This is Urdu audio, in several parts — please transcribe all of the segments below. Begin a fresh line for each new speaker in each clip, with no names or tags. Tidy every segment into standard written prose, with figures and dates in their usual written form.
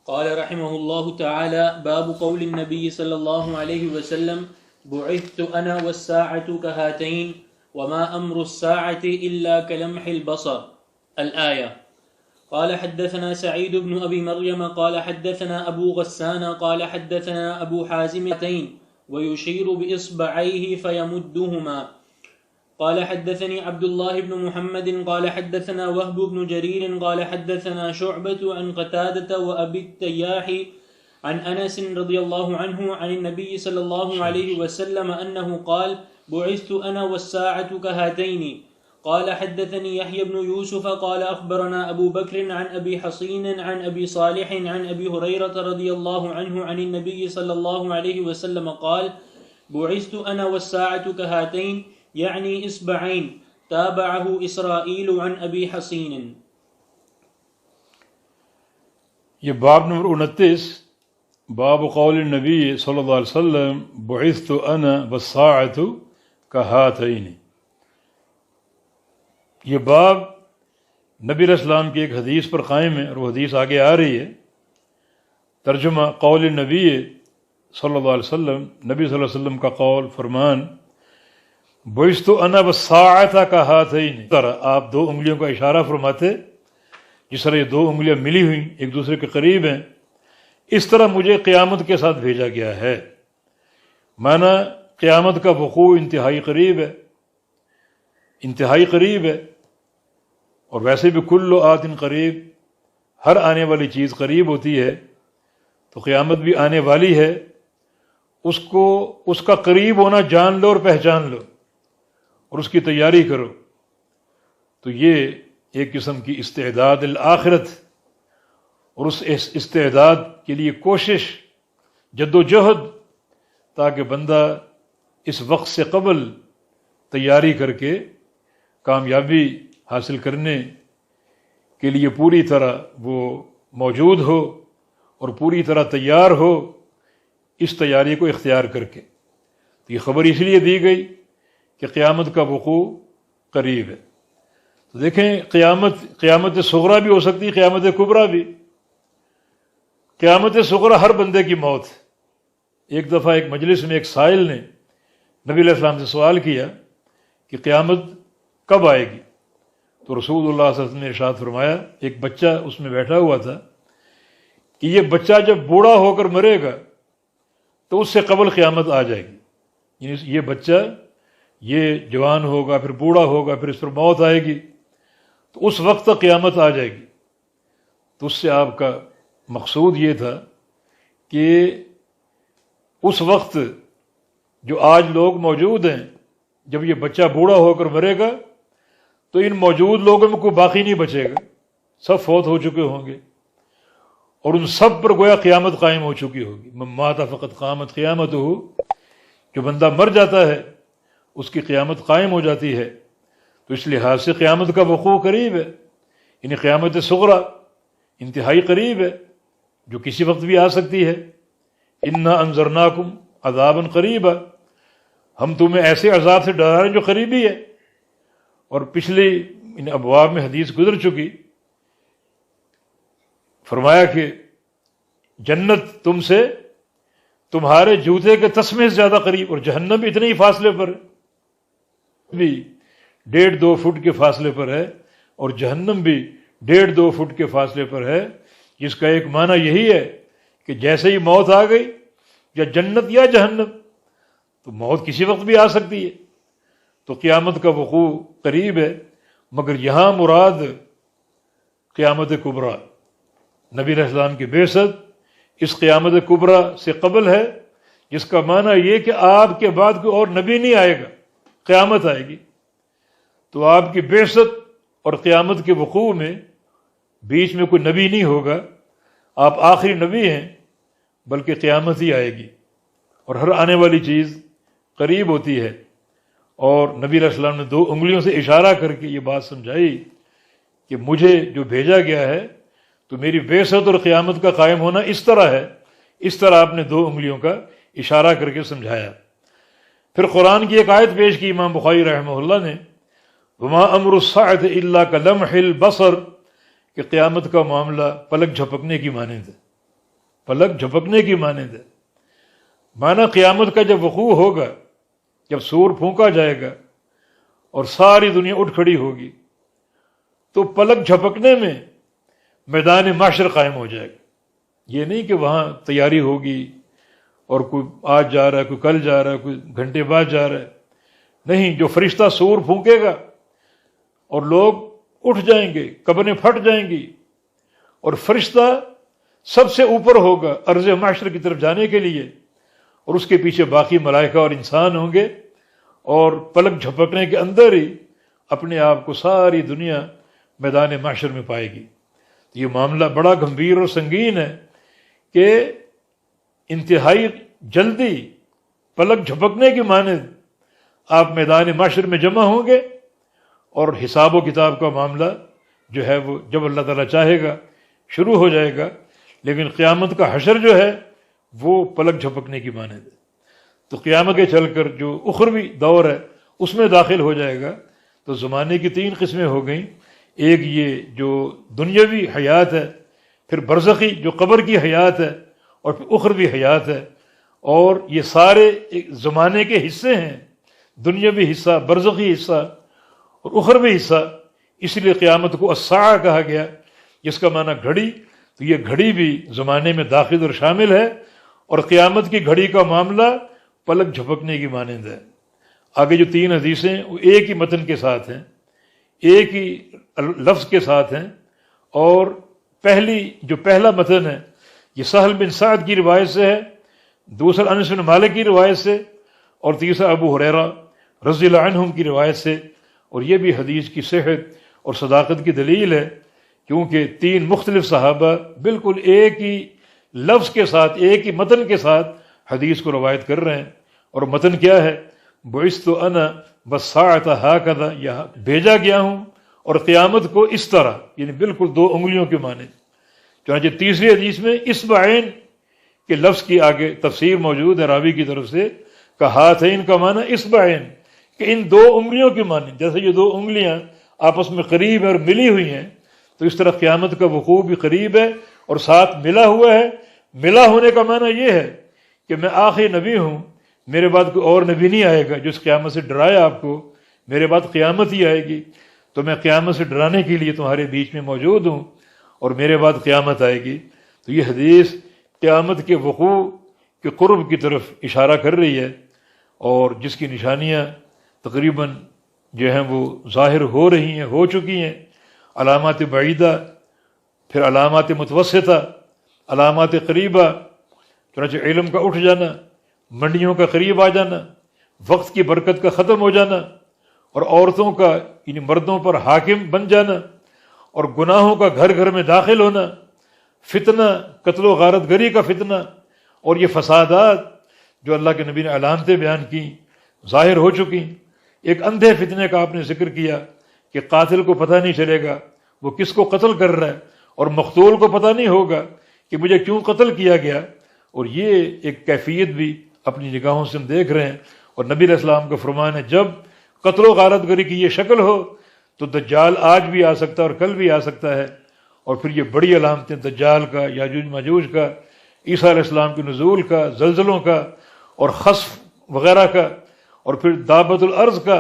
قال رحمه الله تعالى: باب قول النبي صلى الله عليه وسلم: بعثت أنا والساعة كهاتين وما أمر الساعة إلا كلمح البصر. الآية. قال حدثنا سعيد بن أبي مريم قال حدثنا أبو غسان قال حدثنا أبو حازم ويشير بإصبعيه فيمدهما. قال حدثني عبد الله بن محمد قال حدثنا وهب بن جرير قال حدثنا شعبة عن قتادة وأبي التياح عن أنس رضي الله عنه عن النبي صلى الله عليه وسلم أنه قال: بعثت أنا والساعة كهاتين. قال حدثني يحيى بن يوسف قال أخبرنا أبو بكر عن أبي حصين عن أبي صالح عن أبي هريرة رضي الله عنه عن النبي صلى الله عليه وسلم قال: بعثت أنا والساعة كهاتين، يعني إصبعين. تابعه إسرائيل عن أبي حصين.
یہ باب نمبر 29، باب قول النبی صلی اللہ علیہ وسلم بعثت انا والساعۃ کہاتین۔ یہ باب نبی علیہ السلام کی ایک حدیث پر قائم ہے، اور وہ حدیث آگے آ رہی ہے۔ ترجمہ: قول نبی صلی اللہ علیہ وسلم، نبی صلی اللہ علیہ وسلم کا قول، فرمان، بعثت انا والساعۃ کہاتین، طرح آپ دو انگلیوں کا اشارہ فرماتے، جس طرح یہ دو انگلیاں ملی ہوئی ایک دوسرے کے قریب ہیں، اس طرح مجھے قیامت کے ساتھ بھیجا گیا ہے۔ معنی قیامت کا وقوع انتہائی قریب ہے، انتہائی قریب ہے، اور ویسے بھی کل آت قریب، ہر آنے والی چیز قریب ہوتی ہے، تو قیامت بھی آنے والی ہے۔ اس کا قریب ہونا جان لو اور پہچان لو، اور اس کی تیاری کرو۔ تو یہ ایک قسم کی استعداد الآخرت، اور اس استعداد کے لیے کوشش، جد و جہد، تاکہ بندہ اس وقت سے قبل تیاری کر کے کامیابی حاصل کرنے کے لیے پوری طرح وہ موجود ہو اور پوری طرح تیار ہو، اس تیاری کو اختیار کر کے۔ تو یہ خبر اس لیے دی گئی کہ قیامت کا وقوع قریب ہے۔ تو دیکھیں، قیامت صغریٰ بھی ہو سکتی ہے، قیامت کبریٰ بھی۔ قیامت صغریٰ ہر بندے کی موت۔ ایک دفعہ ایک مجلس میں ایک سائل نے نبی علیہ السلام سے سوال کیا کہ قیامت کب آئے گی؟ تو رسول اللہ صلی اللہ علیہ وسلم نے ارشاد فرمایا، ایک بچہ اس میں بیٹھا ہوا تھا، کہ یہ بچہ جب بوڑھا ہو کر مرے گا تو اس سے قبل قیامت آ جائے گی۔ یعنی یہ بچہ یہ جوان ہوگا، پھر بوڑھا ہوگا، پھر اس پر موت آئے گی، تو اس وقت تک قیامت آ جائے گی۔ تو اس سے آپ کا مقصود یہ تھا کہ اس وقت جو آج لوگ موجود ہیں، جب یہ بچہ بوڑھا ہو کر مرے گا تو ان موجود لوگوں میں کوئی باقی نہیں بچے گا، سب فوت ہو چکے ہوں گے، اور ان سب پر گویا قیامت قائم ہو چکی ہوگی۔ من مات فقط قامت قیامتہ، جو بندہ مر جاتا ہے اس کی قیامت قائم ہو جاتی ہے۔ تو اس لحاظ سے قیامت کا وقوع قریب ہے، یعنی قیامت صغریٰ انتہائی قریب ہے، جو کسی وقت بھی آ سکتی ہے۔ انا انذرناکم عذابا قریبا، ہم تمہیں ایسے عذاب سے ڈرا رہے ہیں جو قریبی ہے۔ اور پچھلی ان ابواب میں حدیث گزر چکی، فرمایا کہ جنت تم سے تمہارے جوتے کے تسمے سے زیادہ قریب، اور جہنم بھی اتنے ہی فاصلے پر ہے، بھی 1.5-2 فٹ کے فاصلے پر ہے، اور جہنم بھی 1.5-2 فٹ کے فاصلے پر ہے، جس کا ایک معنی یہی ہے کہ جیسے ہی موت آ گئی، یا جنت یا جہنم، تو موت کسی وقت بھی آ سکتی ہے۔ تو قیامت کا وقوع قریب ہے، مگر یہاں مراد قیامت کبریٰ، نبی علیہ السلام کی بعثت اس قیامت کبریٰ سے قبل ہے، جس کا معنی یہ کہ آپ کے بعد کوئی اور نبی نہیں آئے گا، قیامت آئے گی۔ تو آپ کی بعثت اور قیامت کے وقوع میں بیچ میں کوئی نبی نہیں ہوگا، آپ آخری نبی ہیں، بلکہ قیامت ہی آئے گی، اور ہر آنے والی چیز قریب ہوتی ہے۔ اور نبی علیہ السلام نے 2 انگلیوں سے اشارہ کر کے یہ بات سمجھائی کہ مجھے جو بھیجا گیا ہے تو میری بعثت اور قیامت کا قائم ہونا اس طرح ہے۔ اس طرح آپ نے 2 انگلیوں کا اشارہ کر کے سمجھایا۔ پھر قرآن کی ایک آیت پیش کی امام بخاری رحمہ اللہ نے، وما امر الساعۃ الا کلمح البصر، کہ قیامت کا معاملہ پلک جھپکنے کی مانند ہے۔ پلک جھپکنے کی مانند ہے۔ معنی قیامت کا جب وقوع ہوگا، جب سور پھونکا جائے گا اور ساری دنیا اٹھ کھڑی ہوگی، تو پلک جھپکنے میں میدان محشر قائم ہو جائے گا۔ یہ نہیں کہ وہاں تیاری ہوگی اور کوئی آج جا رہا ہے، کوئی کل جا رہا ہے، کوئی گھنٹے بعد جا رہا ہے، نہیں، جو فرشتہ سور پھونکے گا اور لوگ اٹھ جائیں گے، قبریں پھٹ جائیں گی، اور فرشتہ سب سے اوپر ہوگا عرض محشر کی طرف جانے کے لیے، اور اس کے پیچھے باقی ملائکہ اور انسان ہوں گے، اور پلک جھپکنے کے اندر ہی اپنے آپ کو ساری دنیا میدان محشر میں پائے گی۔ یہ معاملہ بڑا گمبھیر اور سنگین ہے کہ انتہائی جلدی پلک جھپکنے کی مانند آپ میدان محشر میں جمع ہوں گے، اور حساب و کتاب کا معاملہ جو ہے وہ جب اللہ تعالیٰ چاہے گا شروع ہو جائے گا، لیکن قیامت کا حشر جو ہے وہ پلک جھپکنے کی مانند ہے۔ تو قیامت کے چل کر جو اخروی دور ہے اس میں داخل ہو جائے گا۔ تو زمانے کی 3 قسمیں ہو گئیں، ایک یہ جو دنیاوی حیات ہے، پھر برزخی جو قبر کی حیات ہے، اور پھر اخروی حیات ہے، اور یہ سارے ایک زمانے کے حصے ہیں، دنیاوی حصہ، برزخی حصہ اور اخروی حصہ۔ اس لیے قیامت کو الساعہ کہا گیا، جس کا معنی گھڑی۔ تو یہ گھڑی بھی زمانے میں داخل اور شامل ہے، اور قیامت کی گھڑی کا معاملہ پلک جھپکنے کی مانند ہے۔ آگے جو 3 حدیثیں وہ ایک ہی متن کے ساتھ ہیں، ایک ہی لفظ کے ساتھ ہیں، اور پہلا متن ہے یہ سہل بن سعد کی روایت سے ہے، دوسرا انس بن مالک کی روایت سے، اور تیسرا ابو ہریرہ رضی اللہ عنہم کی روایت سے۔ اور یہ بھی حدیث کی صحت اور صداقت کی دلیل ہے، کیونکہ 3 مختلف صحابہ بالکل ایک ہی لفظ کے ساتھ، ایک ہی متن کے ساتھ حدیث کو روایت کر رہے ہیں۔ اور متن کیا ہے؟ بعثت انا والساعۃ ہکذا، یہاں بھیجا گیا ہوں اور قیامت کو اس طرح، یعنی بالکل 2 انگلیوں کے معنی۔ چنانچہ تیسری حدیث میں اصبعین کے لفظ کی آگے تفسیر موجود ہے راوی کی طرف سے، کہ ہاتھین کا معنی اصبعین، کہ ان 2 انگلیوں کے معنی، جیسے یہ 2 انگلیاں آپس میں قریب ہیں اور ملی ہوئی ہیں، تو اس طرح قیامت کا وقوع بھی قریب ہے اور ساتھ ملا ہوا ہے۔ ملا ہونے کا معنی یہ ہے کہ میں آخری نبی ہوں، میرے بعد کوئی اور نبی نہیں آئے گا جو اس قیامت سے ڈرائے آپ کو، میرے بعد قیامت ہی آئے گی، تو میں قیامت سے ڈرانے کے لیے تمہارے بیچ میں موجود ہوں، اور میرے بعد قیامت آئے گی۔ تو یہ حدیث قیامت کے وقوع کے قرب کی طرف اشارہ کر رہی ہے، اور جس کی نشانیاں تقریباً جو ہیں وہ ظاہر ہو رہی ہیں، ہو چکی ہیں۔ علامات بعیدہ، پھر علامات متوسطہ، علامات قریبہ۔ چنانچہ علم کا اٹھ جانا، منڈیوں کا قریب آ جانا، وقت کی برکت کا ختم ہو جانا، اور عورتوں کا یعنی مردوں پر حاکم بن جانا، اور گناہوں کا گھر گھر میں داخل ہونا، فتنہ، قتل و غارت گری کا فتنہ، اور یہ فسادات جو اللہ کے نبی نے علامتیں بیان کی ظاہر ہو چکی۔ ایک اندھے فتنے کا آپ نے ذکر کیا کہ قاتل کو پتہ نہیں چلے گا وہ کس کو قتل کر رہا ہے، اور مقتول کو پتہ نہیں ہوگا کہ مجھے کیوں قتل کیا گیا، اور یہ ایک کیفیت بھی اپنی نگاہوں سے ہم دیکھ رہے ہیں۔ اور نبی علیہ السلام کا فرمان ہے جب قتل و غارت گری کی یہ شکل ہو تو دجال آج بھی آ سکتا ہے اور کل بھی آ سکتا ہے۔ اور پھر یہ بڑی علامتیں دجال کا، یاجوج ماجوج کا، عیسیٰ علیہ السلام کے نزول کا، زلزلوں کا اور خسف وغیرہ کا، اور پھر دابت الارض کا،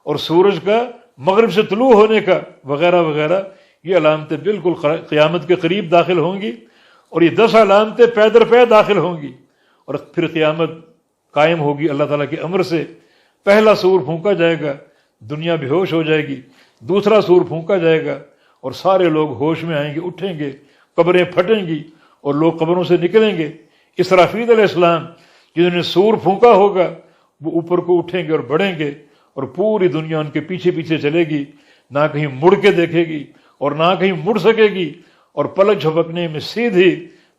اور سورج کا مغرب سے طلوع ہونے کا وغیرہ وغیرہ، یہ علامتیں بالکل قیامت کے قریب داخل ہوں گی، اور یہ 10 علامتیں پے در پے داخل ہوں گی، اور پھر قیامت قائم ہوگی اللہ تعالیٰ کے امر سے۔ پہلا سور پھونکا جائے گا، دنیا بے ہوش ہو جائے گی، دوسرا سور پھونکا جائے گا اور سارے لوگ ہوش میں آئیں گے، اٹھیں گے، قبریں پھٹیں گی اور لوگ قبروں سے نکلیں گے۔ اسرافیل علیہ السلام جنہوں نے سور پھونکا ہوگا وہ اوپر کو اٹھیں گے اور بڑھیں گے، اور پوری دنیا ان کے پیچھے پیچھے چلے گی، نہ کہیں مڑ کے دیکھے گی اور نہ کہیں مڑ سکے گی، اور پلک جھپکنے میں سیدھی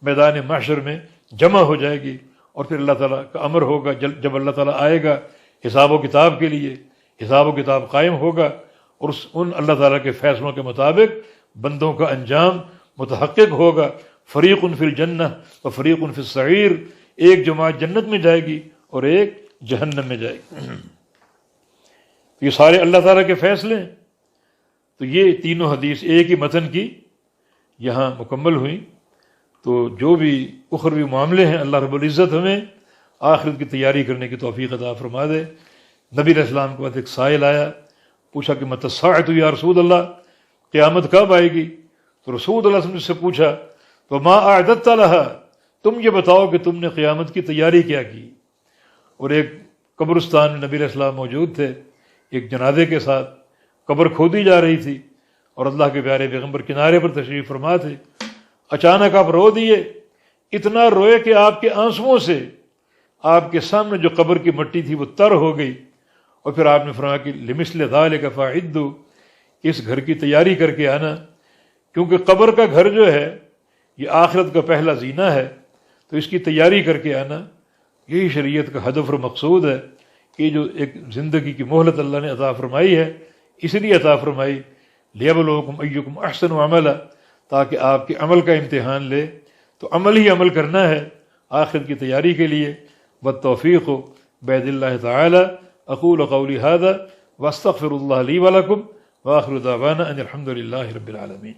میدان محشر میں جمع ہو جائے گی۔ اور پھر اللہ تعالیٰ کا امر ہوگا، جب اللہ تعالیٰ آئے گا حساب و کتاب کے لیے، حساب و کتاب قائم ہوگا، اور ان اللہ تعالیٰ کے فیصلوں کے مطابق بندوں کا انجام متحقق ہوگا۔ فریق فی الجنہ و فریق فی السعیر، ایک جماعت جنت میں جائے گی اور ایک جہنم میں جائے گی۔ یہ سارے اللہ تعالیٰ کے فیصلے ہیں۔ تو یہ تینوں حدیث ایک ہی متن کی یہاں مکمل ہوئی۔ تو جو بھی اخروی معاملے ہیں اللہ رب العزت ہمیں آخرت کی تیاری کرنے کی توفیق عطا فرما دے۔ نبی علیہ السلام کے بعد ایک سائل آیا، پوچھا کہ متی الساعۃ یا رسول اللہ، قیامت کب آئے گی؟ تو رسول اللہ صلی اللہ علیہ وسلم سے پوچھا تو ما اعددت لہا، تم یہ بتاؤ کہ تم نے قیامت کی تیاری کیا کی۔ اور ایک قبرستان میں نبی علیہ السلام موجود تھے، ایک جنازے کے ساتھ قبر کھودی جا رہی تھی اور اللہ کے پیارے پیغمبر کنارے پر تشریف فرما تھے۔ اچانک آپ رو دیے، اتنا روئے کہ آپ کے آنسوؤں سے آپ کے سامنے جو قبر کی مٹی تھی وہ تر ہو گئی، اور پھر آپ نے فرمایا کہ لمثل ذلک فاعدوا، اس گھر کی تیاری کر کے آنا، کیونکہ قبر کا گھر جو ہے یہ آخرت کا پہلا زینہ ہے، تو اس کی تیاری کر کے آنا۔ یہی شریعت کا ہدف اور مقصود ہے کہ جو ایک زندگی کی مہلت اللہ نے عطا فرمائی ہے، اس لیے عطا فرمائی لیبلوکم ایکم احسن عملا، تاکہ آپ کے عمل کا امتحان لے۔ تو عمل ہی عمل کرنا ہے آخرت کی تیاری کے لیے۔ والتوفیق بید اللہ تعالی۔ اقول قولی ھذا واستغفر اللہ لی ولکم، وآخر دعوانا ان الحمد للہ رب العالمین۔